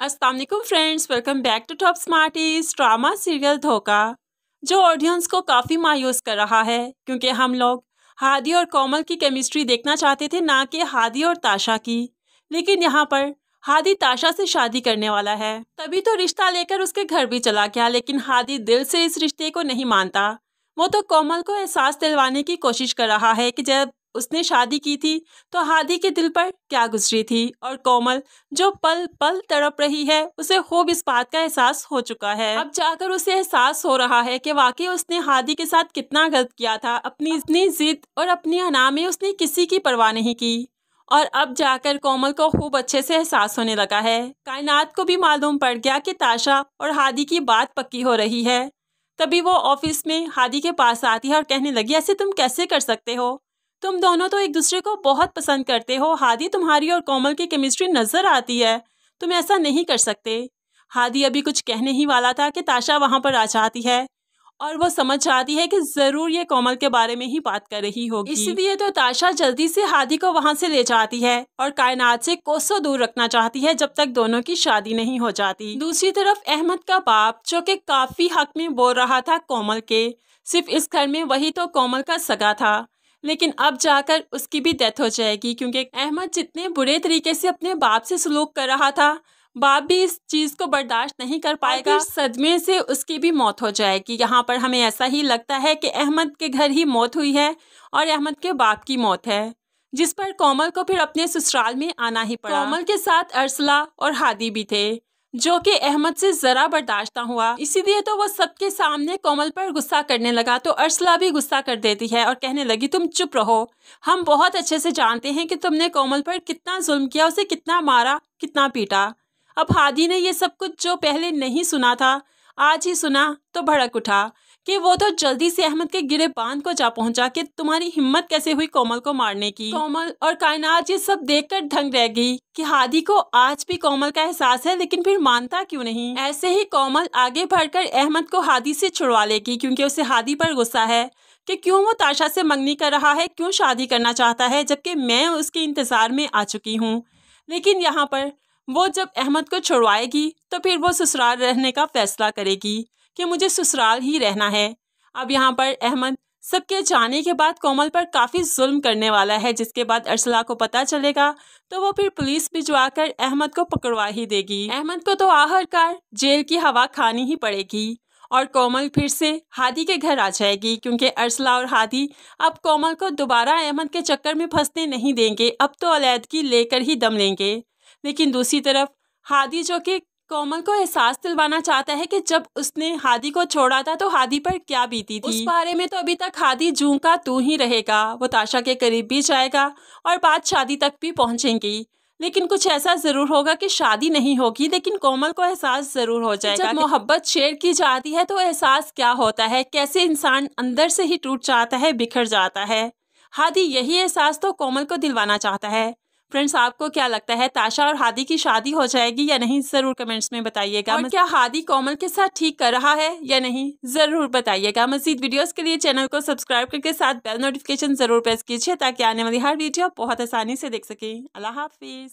अस्सलाम वालेकुम friends, welcome back to Top Smarties. Drama serial Dhoka जो ऑडियंस को काफ़ी मायूस कर रहा है, क्योंकि हम लोग हादी और कोमल की केमिस्ट्री देखना चाहते थे, ना कि हादी और ताशा की। लेकिन यहाँ पर हादी ताशा से शादी करने वाला है, तभी तो रिश्ता लेकर उसके घर भी चला गया। लेकिन हादी दिल से इस रिश्ते को नहीं मानता। वो तो कोमल को एहसास दिलवाने की कोशिश कर रहा है कि जब उसने शादी की थी तो हादी के दिल पर क्या गुजरी थी, और कोमल जो पल पल तड़प रही है उसे खूब इस बात का एहसास हो चुका है। अब जाकर उसे एहसास हो रहा है कि वाकई उसने हादी के साथ कितना गलत किया था। अपनी इतनी जिद और अपनी अना में उसने किसी की परवाह नहीं की, और अब जाकर कोमल को खूब अच्छे से एहसास होने लगा है। कायनात को भी मालूम पड़ गया कि ताशा और हादी की बात पक्की हो रही है। तभी वो ऑफिस में हादी के पास आती है और कहने लगी, ऐसे तुम कैसे कर सकते हो? तुम दोनों तो एक दूसरे को बहुत पसंद करते हो। हादी, तुम्हारी और कोमल की केमिस्ट्री नजर आती है, तुम ऐसा नहीं कर सकते। हादी अभी कुछ कहने ही वाला था कि ताशा वहां पर आ जाती है, और वो समझ जाती है कि जरूर ये कोमल के बारे में ही बात कर रही होगी। इसलिए तो ताशा जल्दी से हादी को वहां से ले जाती है और कायनात से कोसों दूर रखना चाहती है, जब तक दोनों की शादी नहीं हो जाती। दूसरी तरफ अहमद का बाप, जो कि काफी हक में बोल रहा था कोमल के, सिर्फ इस घर में वही तो कोमल का सगा था, लेकिन अब जाकर उसकी भी डेथ हो जाएगी, क्योंकि अहमद जितने बुरे तरीके से अपने बाप से सलूक कर रहा था, बाप भी इस चीज को बर्दाश्त नहीं कर पाएगा। सदमे से उसकी भी मौत हो जाएगी। यहाँ पर हमें ऐसा ही लगता है कि अहमद के घर ही मौत हुई है और अहमद के बाप की मौत है, जिस पर कोमल को फिर अपने ससुराल में आना ही पड़ा। कोमल के साथ अरसला और हादी भी थे, जो कि अहमद से जरा बर्दाश्त न हुआ। इसीलिए तो वो सबके सामने कोमल पर गुस्सा करने लगा, तो अरसला भी गुस्सा कर देती है और कहने लगी, तुम चुप रहो, हम बहुत अच्छे से जानते हैं कि तुमने कोमल पर कितना जुल्म किया, उसे कितना मारा, कितना पीटा। अब हादी ने ये सब कुछ जो पहले नहीं सुना था, आज ही सुना तो भड़क उठा कि वो तो जल्दी से अहमद के गिरेबान को जा पहुंचा कि तुम्हारी हिम्मत कैसे हुई कोमल को मारने की। कोमल और कायनात ये सब देखकर दंग रह गई कि हादी को आज भी कोमल का एहसास है, लेकिन फिर मानता क्यों नहीं। ऐसे ही कोमल आगे बढ़कर अहमद को हादी से छुड़वा लेगी, क्योंकि उसे हादी पर गुस्सा है कि क्यों वो ताशा से मंगनी कर रहा है, क्यों शादी करना चाहता है, जबकि मैं उसके इंतजार में आ चुकी हूँ। लेकिन यहाँ पर वो जब अहमद को छुड़वाएगी तो फिर वो ससुराल रहने का फैसला करेगी कि मुझे ससुराल ही रहना है। अब यहाँ पर अहमद सबके जाने के बाद कोमल पर काफ़ी जुल्म करने वाला है, जिसके बाद अरसला को पता चलेगा तो वो फिर पुलिस भिजवाकर अहमद को पकड़वा ही देगी। अहमद को तो आखिरकार जेल की हवा खानी ही पड़ेगी और कोमल फिर से हादी के घर आ जाएगी, क्योंकि अरसला और हादी अब कोमल को दोबारा अहमद के चक्कर में फंसने नहीं देंगे। अब तो अलैदगी लेकर ही दम लेंगे। लेकिन दूसरी तरफ हादी, जो कि कोमल को एहसास दिलवाना चाहता है कि जब उसने हादी को छोड़ा था तो हादी पर क्या बीती थी, उस बारे में तो अभी तक हादी जूं का तू ही रहेगा। वो ताशा के करीब भी जाएगा और बात शादी तक भी पहुंचेंगी, लेकिन कुछ ऐसा जरूर होगा कि शादी नहीं होगी, लेकिन कोमल को एहसास जरूर हो जाएगा। जब मोहब्बत शेयर की जाती है तो एहसास क्या होता है, कैसे इंसान अंदर से ही टूट जाता है, बिखर जाता है। हादी यही एहसास तो कोमल को दिलवाना चाहता है। फ्रेंड्स, आपको क्या लगता है, ताशा और हादी की शादी हो जाएगी या नहीं, जरूर कमेंट्स में बताइएगा। और क्या हादी कोमल के साथ ठीक कर रहा है या नहीं, जरूर बताइएगा। मज़ीद वीडियोस के लिए चैनल को सब्सक्राइब करके साथ बेल नोटिफिकेशन जरूर प्रेस कीजिए, ताकि आने वाली हर वीडियो बहुत आसानी से देख सकें। अल्लाह हाफिज।